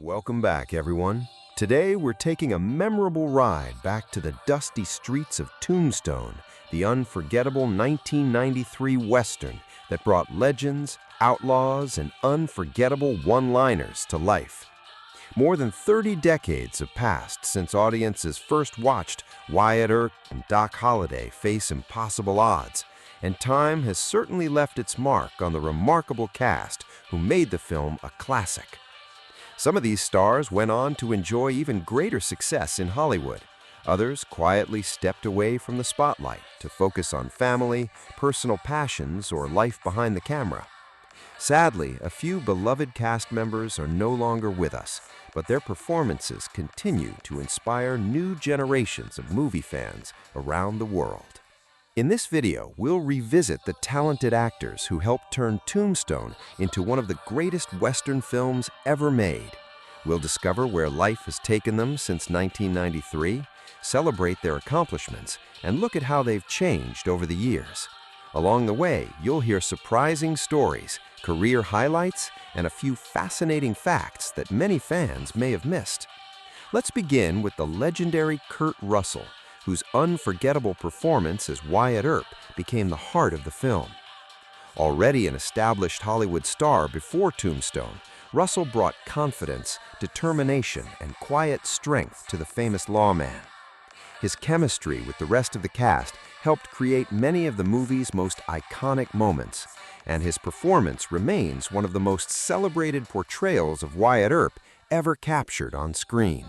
Welcome back, everyone. Today, we're taking a memorable ride back to the dusty streets of Tombstone, the unforgettable 1993 Western that brought legends, outlaws, and unforgettable one-liners to life. More than 30 decades have passed since audiences first watched Wyatt Earp and Doc Holliday face impossible odds, and time has certainly left its mark on the remarkable cast who made the film a classic. Some of these stars went on to enjoy even greater success in Hollywood. Others quietly stepped away from the spotlight to focus on family, personal passions, or life behind the camera. Sadly, a few beloved cast members are no longer with us, but their performances continue to inspire new generations of movie fans around the world. In this video, we'll revisit the talented actors who helped turn Tombstone into one of the greatest Western films ever made. We'll discover where life has taken them since 1993, celebrate their accomplishments, and look at how they've changed over the years. Along the way, you'll hear surprising stories, career highlights, and a few fascinating facts that many fans may have missed. Let's begin with the legendary Kurt Russell, whose unforgettable performance as Wyatt Earp became the heart of the film. Already an established Hollywood star before Tombstone, Russell brought confidence, determination, and quiet strength to the famous lawman. His chemistry with the rest of the cast helped create many of the movie's most iconic moments, and his performance remains one of the most celebrated portrayals of Wyatt Earp ever captured on screen.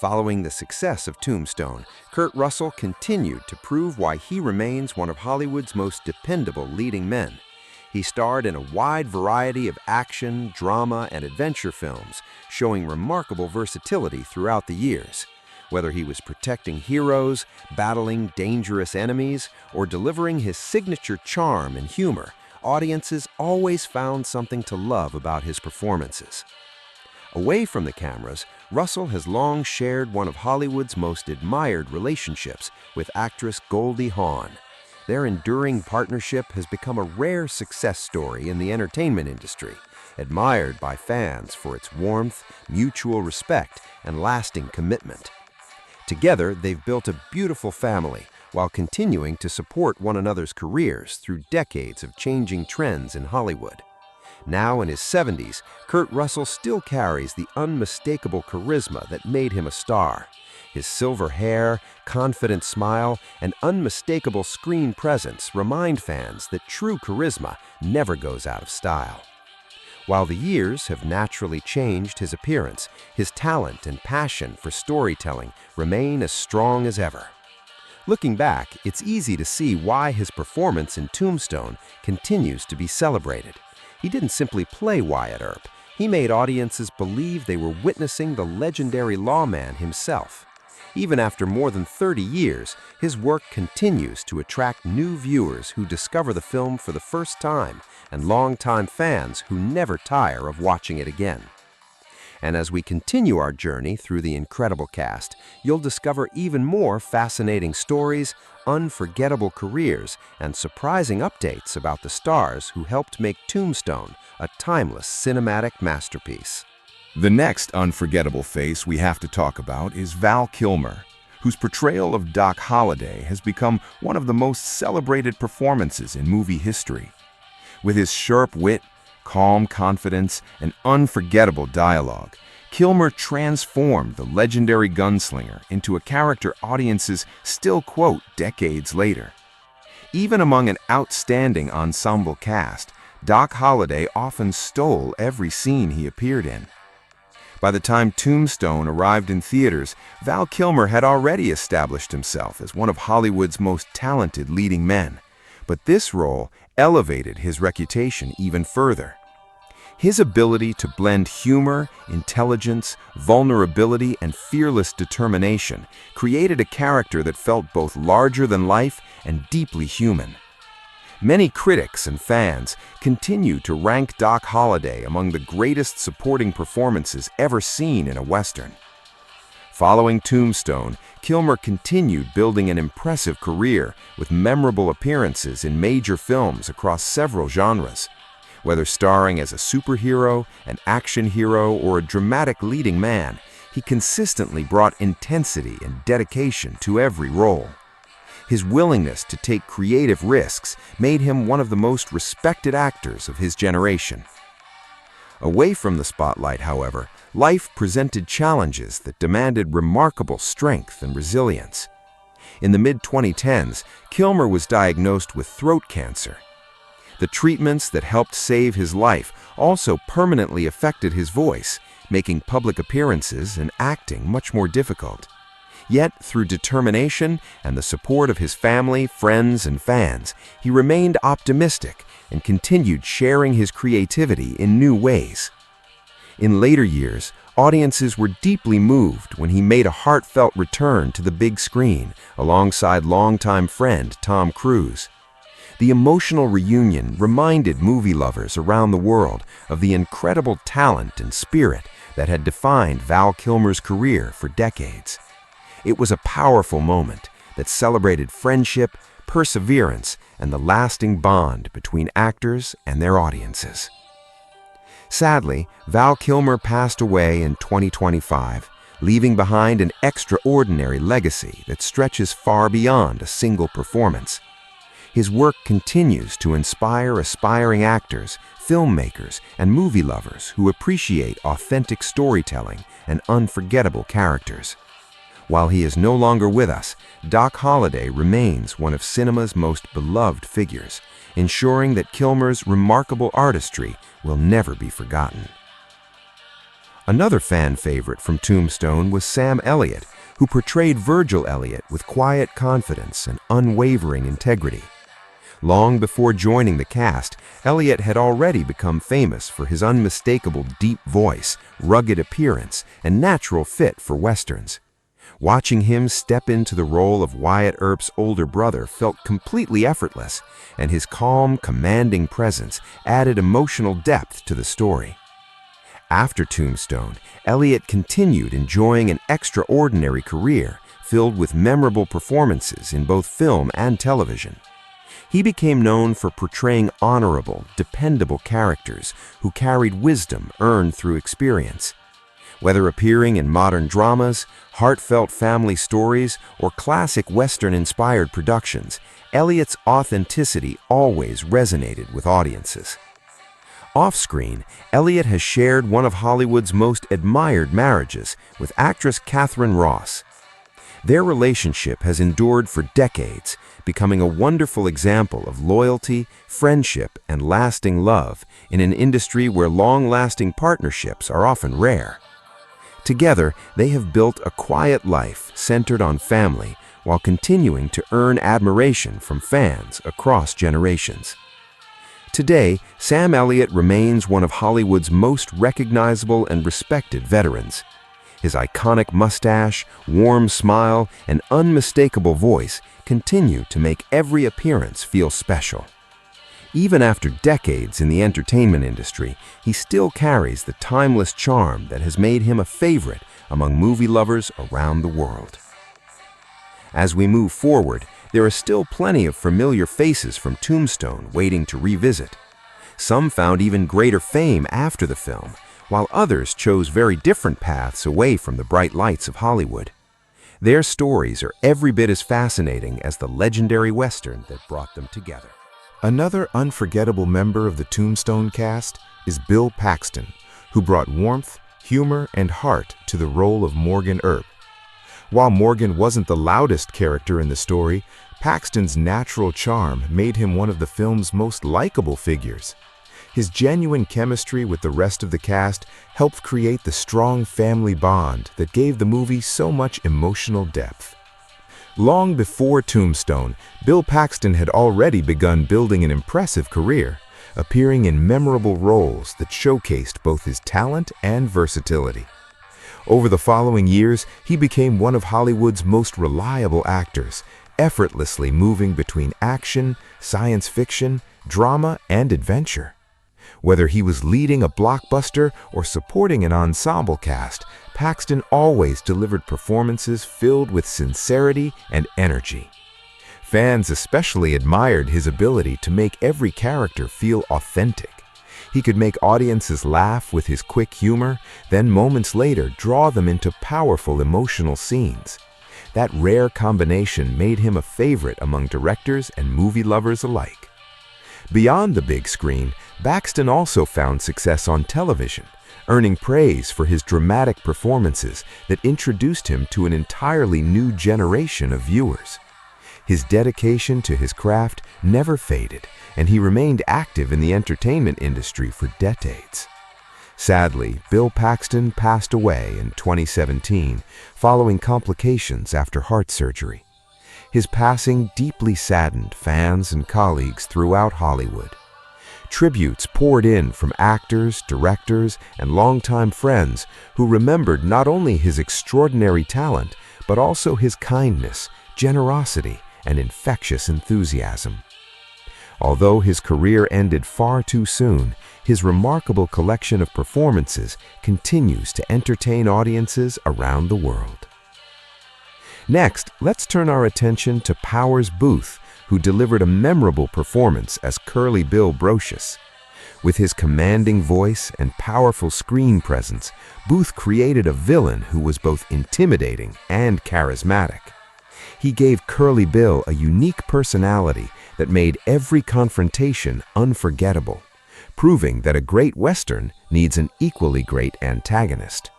Following the success of Tombstone, Kurt Russell continued to prove why he remains one of Hollywood's most dependable leading men. He starred in a wide variety of action, drama, and adventure films, showing remarkable versatility throughout the years. Whether he was protecting heroes, battling dangerous enemies, or delivering his signature charm and humor, audiences always found something to love about his performances. Away from the cameras, Russell has long shared one of Hollywood's most admired relationships with actress Goldie Hawn. Their enduring partnership has become a rare success story in the entertainment industry, admired by fans for its warmth, mutual respect, and lasting commitment. Together, they've built a beautiful family while continuing to support one another's careers through decades of changing trends in Hollywood. Now in his 70s, Kurt Russell still carries the unmistakable charisma that made him a star. His silver hair, confident smile, and unmistakable screen presence remind fans that true charisma never goes out of style. While the years have naturally changed his appearance, his talent and passion for storytelling remain as strong as ever. Looking back, it's easy to see why his performance in Tombstone continues to be celebrated. He didn't simply play Wyatt Earp. He made audiences believe they were witnessing the legendary lawman himself. Even after more than 30 years, his work continues to attract new viewers who discover the film for the first time and longtime fans who never tire of watching it again. And as we continue our journey through the incredible cast, you'll discover even more fascinating stories, unforgettable careers, and surprising updates about the stars who helped make Tombstone a timeless cinematic masterpiece. The next unforgettable face we have to talk about is Val Kilmer, whose portrayal of Doc Holliday has become one of the most celebrated performances in movie history. With his sharp wit, calm confidence, and unforgettable dialogue, Kilmer transformed the legendary gunslinger into a character audiences still quote decades later. Even among an outstanding ensemble cast, Doc Holliday often stole every scene he appeared in. By the time Tombstone arrived in theaters, Val Kilmer had already established himself as one of Hollywood's most talented leading men. But this role elevated his reputation even further. His ability to blend humor, intelligence, vulnerability, and fearless determination created a character that felt both larger than life and deeply human. Many critics and fans continue to rank Doc Holliday among the greatest supporting performances ever seen in a Western. Following Tombstone, Kilmer continued building an impressive career with memorable appearances in major films across several genres. Whether starring as a superhero, an action hero, or a dramatic leading man, he consistently brought intensity and dedication to every role. His willingness to take creative risks made him one of the most respected actors of his generation. Away from the spotlight, however, life presented challenges that demanded remarkable strength and resilience. In the mid-2010s, Kilmer was diagnosed with throat cancer. The treatments that helped save his life also permanently affected his voice, making public appearances and acting much more difficult. Yet, through determination and the support of his family, friends, and fans, he remained optimistic and continued sharing his creativity in new ways. In later years, audiences were deeply moved when he made a heartfelt return to the big screen alongside longtime friend Tom Cruise. The emotional reunion reminded movie lovers around the world of the incredible talent and spirit that had defined Val Kilmer's career for decades. It was a powerful moment that celebrated friendship, perseverance, and the lasting bond between actors and their audiences. Sadly, Val Kilmer passed away in 2025, leaving behind an extraordinary legacy that stretches far beyond a single performance. His work continues to inspire aspiring actors, filmmakers, and movie lovers who appreciate authentic storytelling and unforgettable characters. While he is no longer with us, Doc Holliday remains one of cinema's most beloved figures, ensuring that Kilmer's remarkable artistry will never be forgotten. Another fan favorite from Tombstone was Sam Elliott, who portrayed Virgil Elliott with quiet confidence and unwavering integrity. Long before joining the cast, Elliott had already become famous for his unmistakable deep voice, rugged appearance, and natural fit for westerns. Watching him step into the role of Wyatt Earp's older brother felt completely effortless, and his calm, commanding presence added emotional depth to the story. After Tombstone, Elliott continued enjoying an extraordinary career filled with memorable performances in both film and television. He became known for portraying honorable, dependable characters who carried wisdom earned through experience. Whether appearing in modern dramas, heartfelt family stories, or classic Western-inspired productions, Elliott's authenticity always resonated with audiences. Off-screen, Elliott has shared one of Hollywood's most admired marriages with actress Katharine Ross. Their relationship has endured for decades, becoming a wonderful example of loyalty, friendship, and lasting love in an industry where long-lasting partnerships are often rare. Together, they have built a quiet life centered on family while continuing to earn admiration from fans across generations. Today, Sam Elliott remains one of Hollywood's most recognizable and respected veterans. His iconic mustache, warm smile, and unmistakable voice continue to make every appearance feel special. Even after decades in the entertainment industry, he still carries the timeless charm that has made him a favorite among movie lovers around the world. As we move forward, there are still plenty of familiar faces from Tombstone waiting to revisit. Some found even greater fame after the film, while others chose very different paths away from the bright lights of Hollywood. Their stories are every bit as fascinating as the legendary Western that brought them together. Another unforgettable member of the Tombstone cast is Bill Paxton, who brought warmth, humor, and heart to the role of Morgan Earp. While Morgan wasn't the loudest character in the story, Paxton's natural charm made him one of the film's most likable figures. His genuine chemistry with the rest of the cast helped create the strong family bond that gave the movie so much emotional depth. Long before Tombstone, Bill Paxton had already begun building an impressive career, appearing in memorable roles that showcased both his talent and versatility. Over the following years, he became one of Hollywood's most reliable actors, effortlessly moving between action, science fiction, drama, and adventure. Whether he was leading a blockbuster or supporting an ensemble cast, Paxton always delivered performances filled with sincerity and energy. Fans especially admired his ability to make every character feel authentic. He could make audiences laugh with his quick humor, then moments later draw them into powerful emotional scenes. That rare combination made him a favorite among directors and movie lovers alike. Beyond the big screen, Baxton also found success on television, earning praise for his dramatic performances that introduced him to an entirely new generation of viewers. His dedication to his craft never faded, and he remained active in the entertainment industry for decades. Sadly, Bill Paxton passed away in 2017 following complications after heart surgery. His passing deeply saddened fans and colleagues throughout Hollywood. Tributes poured in from actors, directors, and longtime friends who remembered not only his extraordinary talent, but also his kindness, generosity, and infectious enthusiasm. Although his career ended far too soon, his remarkable collection of performances continues to entertain audiences around the world. Next, let's turn our attention to Powers Booth, who delivered a memorable performance as Curly Bill Brocious. With his commanding voice and powerful screen presence, Booth created a villain who was both intimidating and charismatic. He gave Curly Bill a unique personality that made every confrontation unforgettable, proving that a great Western needs an equally great antagonist.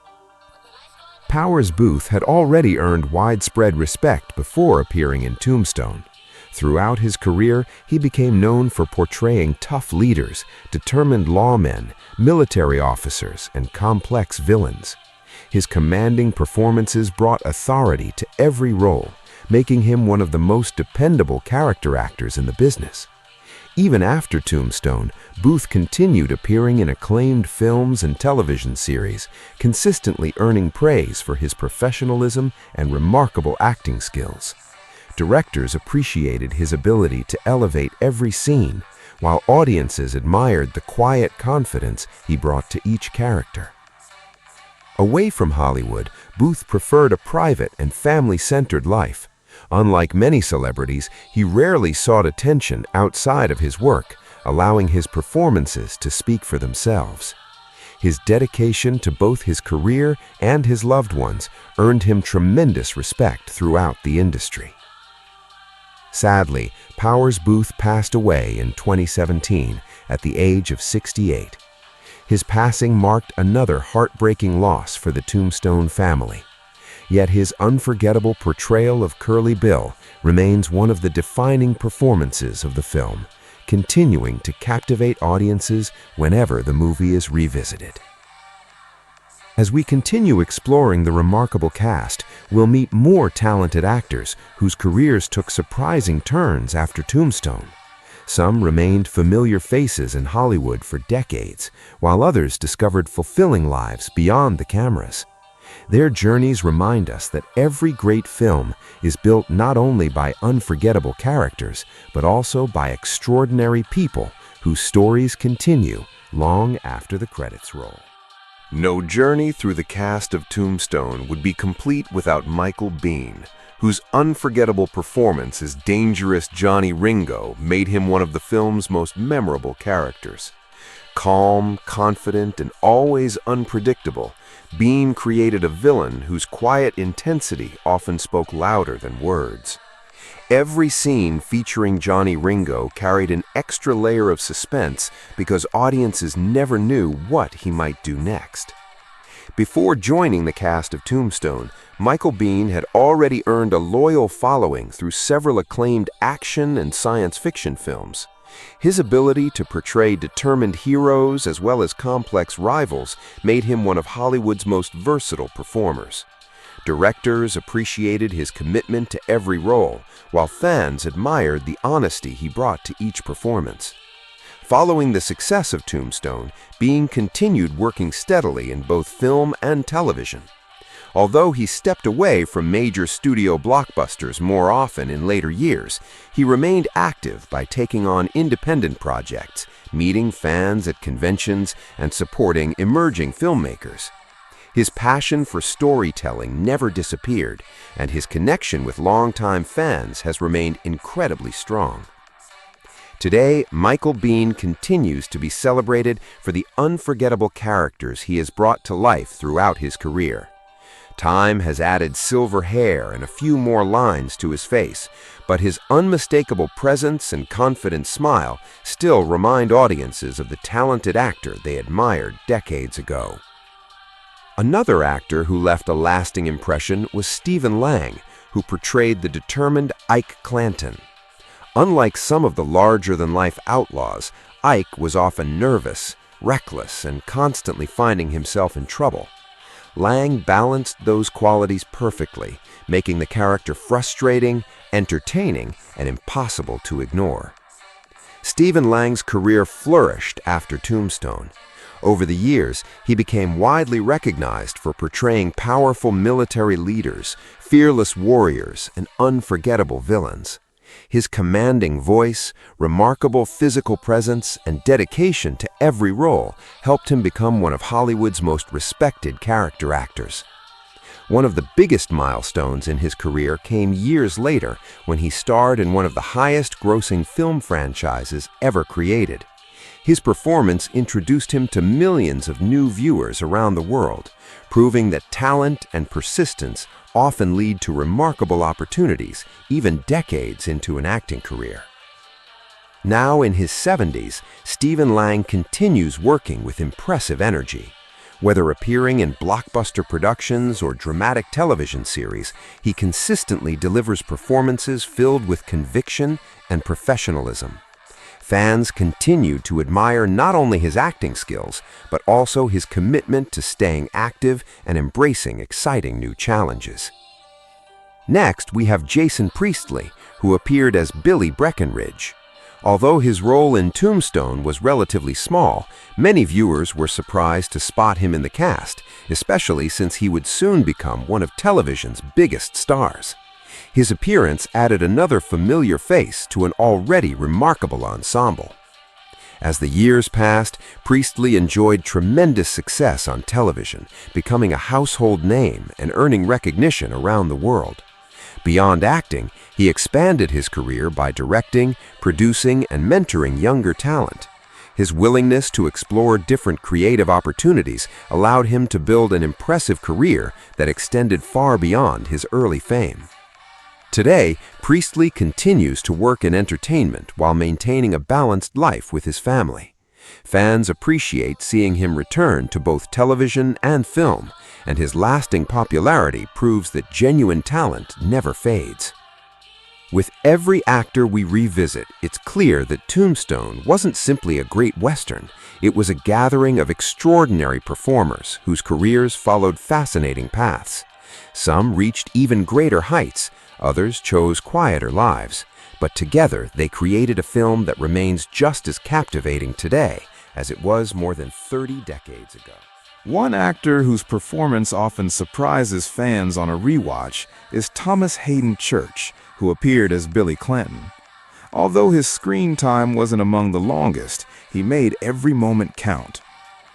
Powers Booth had already earned widespread respect before appearing in Tombstone. Throughout his career, he became known for portraying tough leaders, determined lawmen, military officers, and complex villains. His commanding performances brought authority to every role, making him one of the most dependable character actors in the business. Even after Tombstone, Booth continued appearing in acclaimed films and television series, consistently earning praise for his professionalism and remarkable acting skills. Directors appreciated his ability to elevate every scene, while audiences admired the quiet confidence he brought to each character. Away from Hollywood, Booth preferred a private and family-centered life. Unlike many celebrities, he rarely sought attention outside of his work, allowing his performances to speak for themselves. His dedication to both his career and his loved ones earned him tremendous respect throughout the industry. Sadly, Powers Booth passed away in 2017 at the age of 68. His passing marked another heartbreaking loss for the Tombstone family. Yet his unforgettable portrayal of Curly Bill remains one of the defining performances of the film, continuing to captivate audiences whenever the movie is revisited. As we continue exploring the remarkable cast, we'll meet more talented actors whose careers took surprising turns after Tombstone. Some remained familiar faces in Hollywood for decades, while others discovered fulfilling lives beyond the cameras. Their journeys remind us that every great film is built not only by unforgettable characters, but also by extraordinary people whose stories continue long after the credits roll. No journey through the cast of Tombstone would be complete without Michael Biehn, whose unforgettable performance as dangerous Johnny Ringo made him one of the film's most memorable characters. Calm, confident, and always unpredictable, Biehn created a villain whose quiet intensity often spoke louder than words. Every scene featuring Johnny Ringo carried an extra layer of suspense because audiences never knew what he might do next. Before joining the cast of Tombstone, Michael Biehn had already earned a loyal following through several acclaimed action and science fiction films. His ability to portray determined heroes as well as complex rivals made him one of Hollywood's most versatile performers. Directors appreciated his commitment to every role, while fans admired the honesty he brought to each performance. Following the success of Tombstone, Biehn continued working steadily in both film and television. Although he stepped away from major studio blockbusters more often in later years, he remained active by taking on independent projects, meeting fans at conventions, and supporting emerging filmmakers. His passion for storytelling never disappeared, and his connection with longtime fans has remained incredibly strong. Today, Michael Biehn continues to be celebrated for the unforgettable characters he has brought to life throughout his career. Time has added silver hair and a few more lines to his face, but his unmistakable presence and confident smile still remind audiences of the talented actor they admired decades ago. Another actor who left a lasting impression was Stephen Lang, who portrayed the determined Ike Clanton. Unlike some of the larger-than-life outlaws, Ike was often nervous, reckless, and constantly finding himself in trouble. Lang balanced those qualities perfectly, making the character frustrating, entertaining, and impossible to ignore. Stephen Lang's career flourished after Tombstone. Over the years, he became widely recognized for portraying powerful military leaders, fearless warriors, and unforgettable villains. His commanding voice, remarkable physical presence, and dedication to every role helped him become one of Hollywood's most respected character actors. One of the biggest milestones in his career came years later when he starred in one of the highest-grossing film franchises ever created. His performance introduced him to millions of new viewers around the world, proving that talent and persistence often lead to remarkable opportunities, even decades into an acting career. Now in his 70s, Stephen Lang continues working with impressive energy. Whether appearing in blockbuster productions or dramatic television series, he consistently delivers performances filled with conviction and professionalism. Fans continue to admire not only his acting skills, but also his commitment to staying active and embracing exciting new challenges. Next, we have Jason Priestley, who appeared as Billy Breckenridge. Although his role in Tombstone was relatively small, many viewers were surprised to spot him in the cast, especially since he would soon become one of television's biggest stars. His appearance added another familiar face to an already remarkable ensemble. As the years passed, Priestley enjoyed tremendous success on television, becoming a household name and earning recognition around the world. Beyond acting, he expanded his career by directing, producing, and mentoring younger talent. His willingness to explore different creative opportunities allowed him to build an impressive career that extended far beyond his early fame. Today, Priestley continues to work in entertainment while maintaining a balanced life with his family. Fans appreciate seeing him return to both television and film, and his lasting popularity proves that genuine talent never fades. With every actor we revisit, it's clear that Tombstone wasn't simply a great Western. It was a gathering of extraordinary performers whose careers followed fascinating paths. Some reached even greater heights, others chose quieter lives, but together they created a film that remains just as captivating today as it was more than 30 decades ago. One actor whose performance often surprises fans on a rewatch is Thomas Hayden Church, who appeared as Billy Clanton. Although his screen time wasn't among the longest, he made every moment count.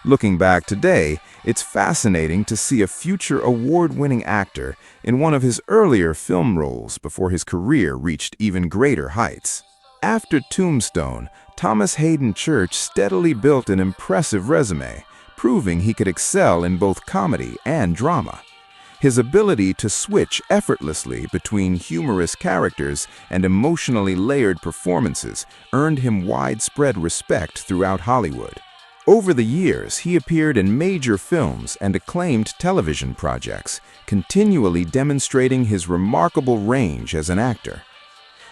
Looking back today, it's fascinating to see a future award-winning actor in one of his earlier film roles before his career reached even greater heights. After Tombstone, Thomas Hayden Church steadily built an impressive resume, proving he could excel in both comedy and drama. His ability to switch effortlessly between humorous characters and emotionally layered performances earned him widespread respect throughout Hollywood. Over the years, he appeared in major films and acclaimed television projects, continually demonstrating his remarkable range as an actor.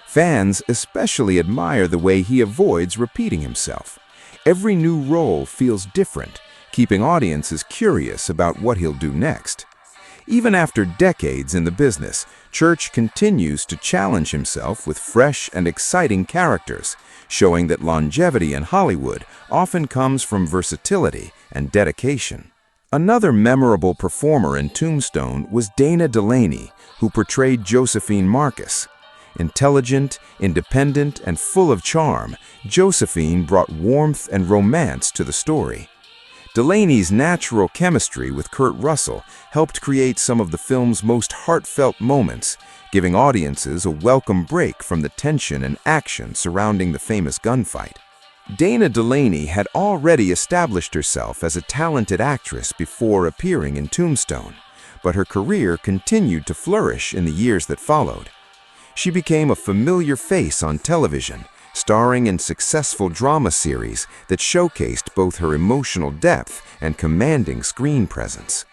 Fans especially admire the way he avoids repeating himself. Every new role feels different, keeping audiences curious about what he'll do next. Even after decades in the business, Church continues to challenge himself with fresh and exciting characters, showing that longevity in Hollywood often comes from versatility and dedication. Another memorable performer in Tombstone was Dana Delaney, who portrayed Josephine Marcus. Intelligent, independent, and full of charm, Josephine brought warmth and romance to the story. Delaney's natural chemistry with Kurt Russell helped create some of the film's most heartfelt moments, giving audiences a welcome break from the tension and action surrounding the famous gunfight. Dana Delaney had already established herself as a talented actress before appearing in Tombstone, but her career continued to flourish in the years that followed. She became a familiar face on television, starring in successful drama series that showcased both her emotional depth and commanding screen presence.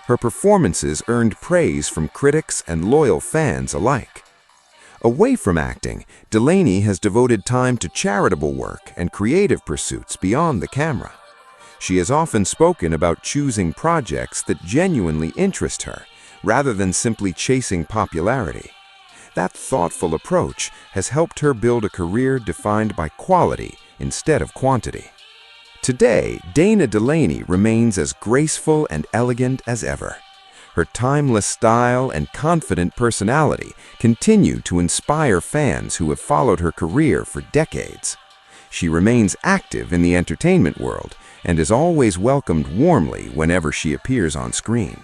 Her performances earned praise from critics and loyal fans alike. Away from acting, Delaney has devoted time to charitable work and creative pursuits beyond the camera. She has often spoken about choosing projects that genuinely interest her, rather than simply chasing popularity. That thoughtful approach has helped her build a career defined by quality instead of quantity. Today, Dana Delaney remains as graceful and elegant as ever. Her timeless style and confident personality continue to inspire fans who have followed her career for decades. She remains active in the entertainment world and is always welcomed warmly whenever she appears on screen.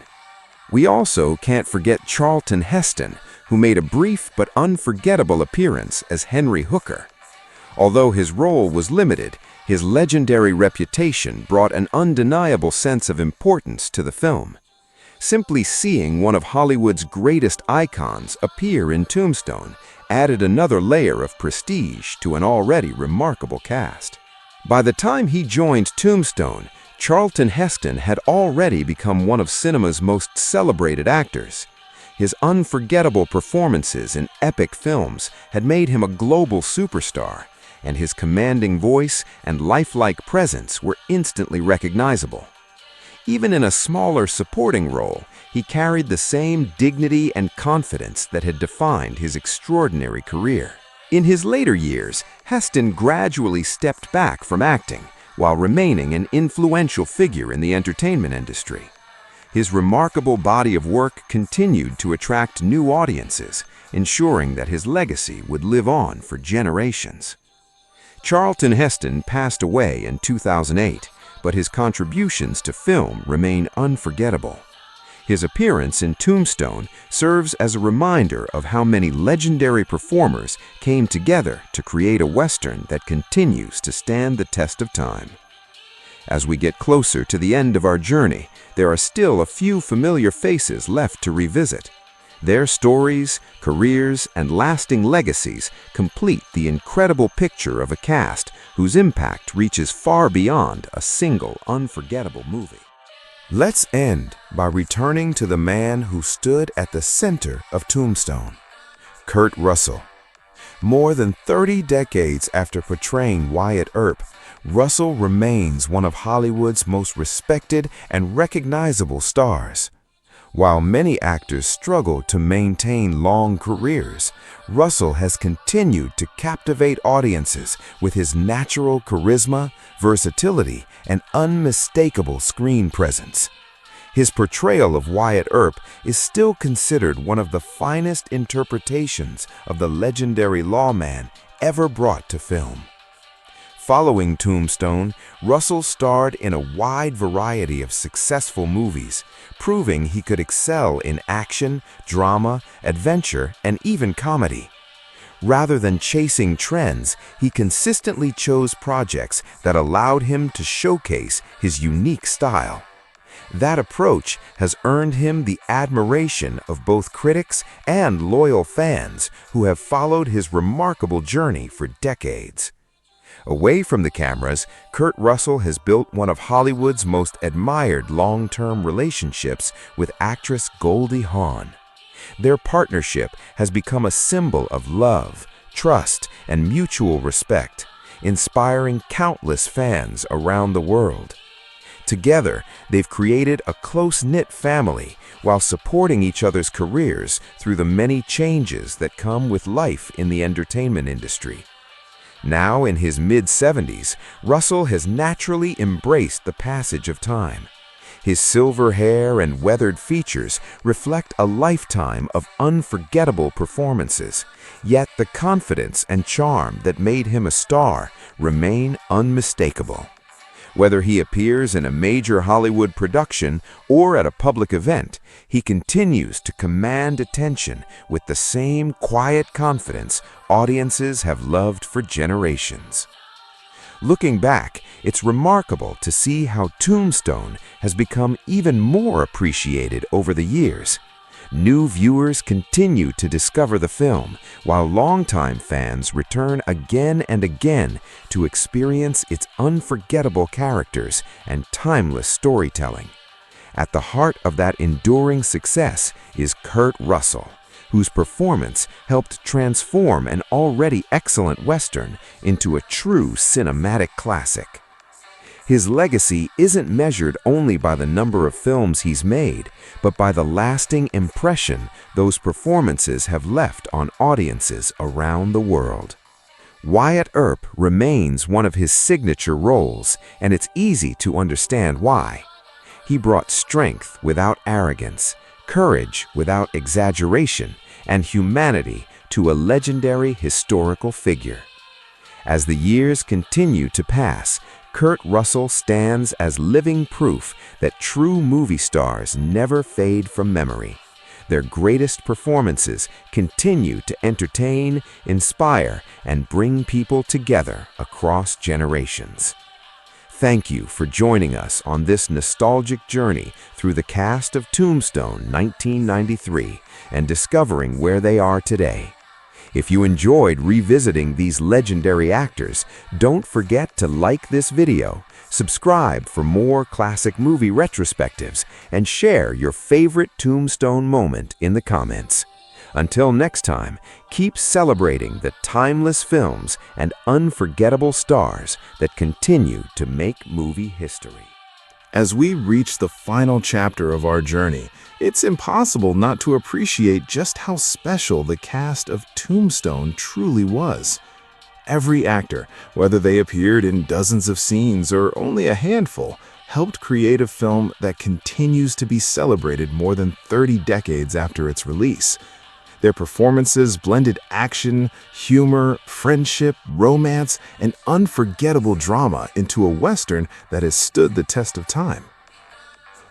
We also can't forget Charlton Heston, who made a brief but unforgettable appearance as Henry Hooker. Although his role was limited, his legendary reputation brought an undeniable sense of importance to the film. Simply seeing one of Hollywood's greatest icons appear in Tombstone added another layer of prestige to an already remarkable cast. By the time he joined Tombstone, Charlton Heston had already become one of cinema's most celebrated actors. His unforgettable performances in epic films had made him a global superstar, and his commanding voice and lifelike presence were instantly recognizable. Even in a smaller supporting role, he carried the same dignity and confidence that had defined his extraordinary career. In his later years, Heston gradually stepped back from acting while remaining an influential figure in the entertainment industry. His remarkable body of work continued to attract new audiences, ensuring that his legacy would live on for generations. Charlton Heston passed away in 2008, but his contributions to film remain unforgettable. His appearance in Tombstone serves as a reminder of how many legendary performers came together to create a Western that continues to stand the test of time. As we get closer to the end of our journey, there are still a few familiar faces left to revisit. Their stories, careers, and lasting legacies complete the incredible picture of a cast whose impact reaches far beyond a single unforgettable movie. Let's end by returning to the man who stood at the center of Tombstone, Kurt Russell. More than 30 decades after portraying Wyatt Earp, Russell remains one of Hollywood's most respected and recognizable stars. While many actors struggle to maintain long careers, Russell has continued to captivate audiences with his natural charisma, versatility, and unmistakable screen presence. His portrayal of Wyatt Earp is still considered one of the finest interpretations of the legendary lawman ever brought to film. Following Tombstone, Russell starred in a wide variety of successful movies, proving he could excel in action, drama, adventure, and even comedy. Rather than chasing trends, he consistently chose projects that allowed him to showcase his unique style. That approach has earned him the admiration of both critics and loyal fans who have followed his remarkable journey for decades. Away from the cameras, Kurt Russell has built one of Hollywood's most admired long-term relationships with actress Goldie Hawn. Their partnership has become a symbol of love, trust, and mutual respect, inspiring countless fans around the world. Together, they've created a close-knit family while supporting each other's careers through the many changes that come with life in the entertainment industry. Now in his mid-70s, Russell has naturally embraced the passage of time. His silver hair and weathered features reflect a lifetime of unforgettable performances, yet the confidence and charm that made him a star remain unmistakable. Whether he appears in a major Hollywood production or at a public event, he continues to command attention with the same quiet confidence audiences have loved for generations. Looking back, it's remarkable to see how Tombstone has become even more appreciated over the years. New viewers continue to discover the film, while longtime fans return again and again to experience its unforgettable characters and timeless storytelling. At the heart of that enduring success is Kurt Russell, whose performance helped transform an already excellent Western into a true cinematic classic. His legacy isn't measured only by the number of films he's made, but by the lasting impression those performances have left on audiences around the world. Wyatt Earp remains one of his signature roles, and it's easy to understand why. He brought strength without arrogance, courage without exaggeration, and humanity to a legendary historical figure. As the years continue to pass, Kurt Russell stands as living proof that true movie stars never fade from memory. Their greatest performances continue to entertain, inspire, and bring people together across generations. Thank you for joining us on this nostalgic journey through the cast of Tombstone 1993 and discovering where they are today. If you enjoyed revisiting these legendary actors, don't forget to like this video, subscribe for more classic movie retrospectives, and share your favorite Tombstone moment in the comments. Until next time, keep celebrating the timeless films and unforgettable stars that continue to make movie history. As we reach the final chapter of our journey, it's impossible not to appreciate just how special the cast of Tombstone truly was. Every actor, whether they appeared in dozens of scenes or only a handful, helped create a film that continues to be celebrated more than 30 decades after its release. Their performances blended action, humor, friendship, romance, and unforgettable drama into a Western that has stood the test of time.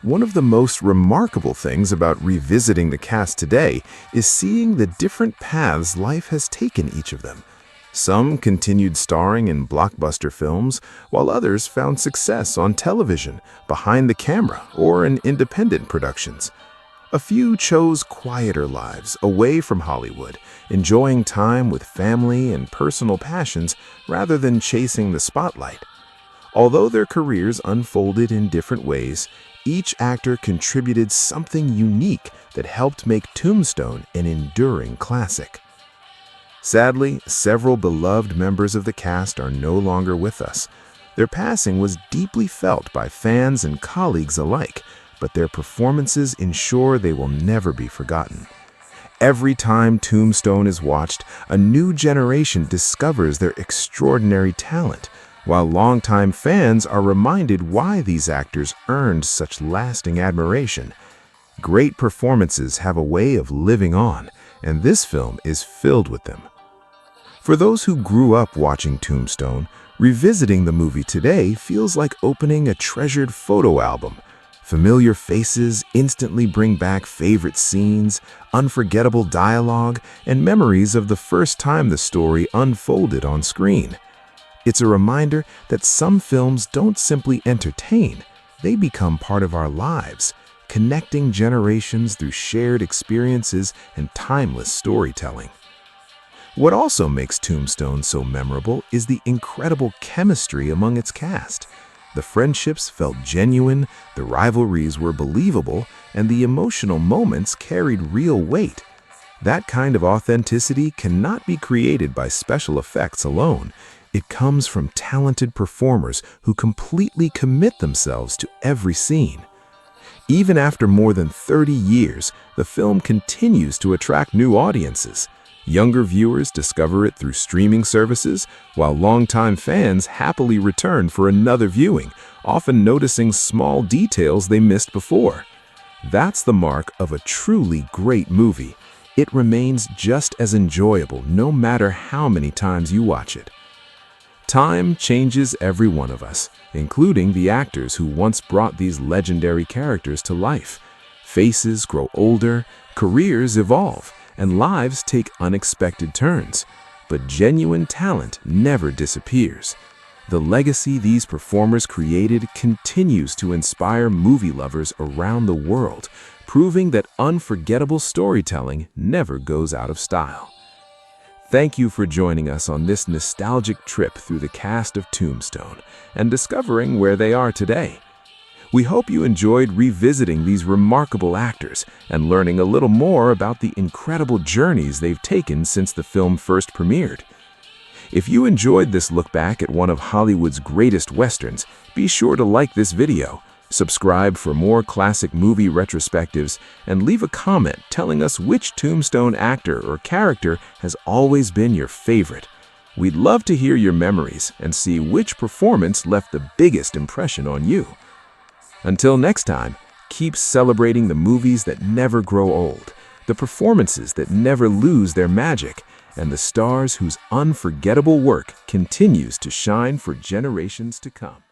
One of the most remarkable things about revisiting the cast today is seeing the different paths life has taken each of them. Some continued starring in blockbuster films, while others found success on television, behind the camera, or in independent productions. A few chose quieter lives away from Hollywood, enjoying time with family and personal passions rather than chasing the spotlight. Although their careers unfolded in different ways, each actor contributed something unique that helped make Tombstone an enduring classic. Sadly, several beloved members of the cast are no longer with us. Their passing was deeply felt by fans and colleagues alike, but their performances ensure they will never be forgotten. Every time Tombstone is watched, a new generation discovers their extraordinary talent, while longtime fans are reminded why these actors earned such lasting admiration. Great performances have a way of living on, and this film is filled with them. For those who grew up watching Tombstone, revisiting the movie today feels like opening a treasured photo album. Familiar faces instantly bring back favorite scenes, unforgettable dialogue, and memories of the first time the story unfolded on screen. It's a reminder that some films don't simply entertain, they become part of our lives, connecting generations through shared experiences and timeless storytelling. What also makes Tombstone so memorable is the incredible chemistry among its cast. The friendships felt genuine, the rivalries were believable, and the emotional moments carried real weight. That kind of authenticity cannot be created by special effects alone. It comes from talented performers who completely commit themselves to every scene. Even after more than 30 years, the film continues to attract new audiences. Younger viewers discover it through streaming services, while longtime fans happily return for another viewing, often noticing small details they missed before. That's the mark of a truly great movie. It remains just as enjoyable no matter how many times you watch it. Time changes every one of us, including the actors who once brought these legendary characters to life. Faces grow older, careers evolve, and lives take unexpected turns. But genuine talent never disappears. The legacy these performers created continues to inspire movie lovers around the world, proving that unforgettable storytelling never goes out of style. Thank you for joining us on this nostalgic trip through the cast of Tombstone and discovering where they are today. We hope you enjoyed revisiting these remarkable actors and learning a little more about the incredible journeys they've taken since the film first premiered. If you enjoyed this look back at one of Hollywood's greatest westerns, be sure to like this video, subscribe for more classic movie retrospectives, and leave a comment telling us which Tombstone actor or character has always been your favorite. We'd love to hear your memories and see which performance left the biggest impression on you. Until next time, keep celebrating the movies that never grow old, the performances that never lose their magic, and the stars whose unforgettable work continues to shine for generations to come.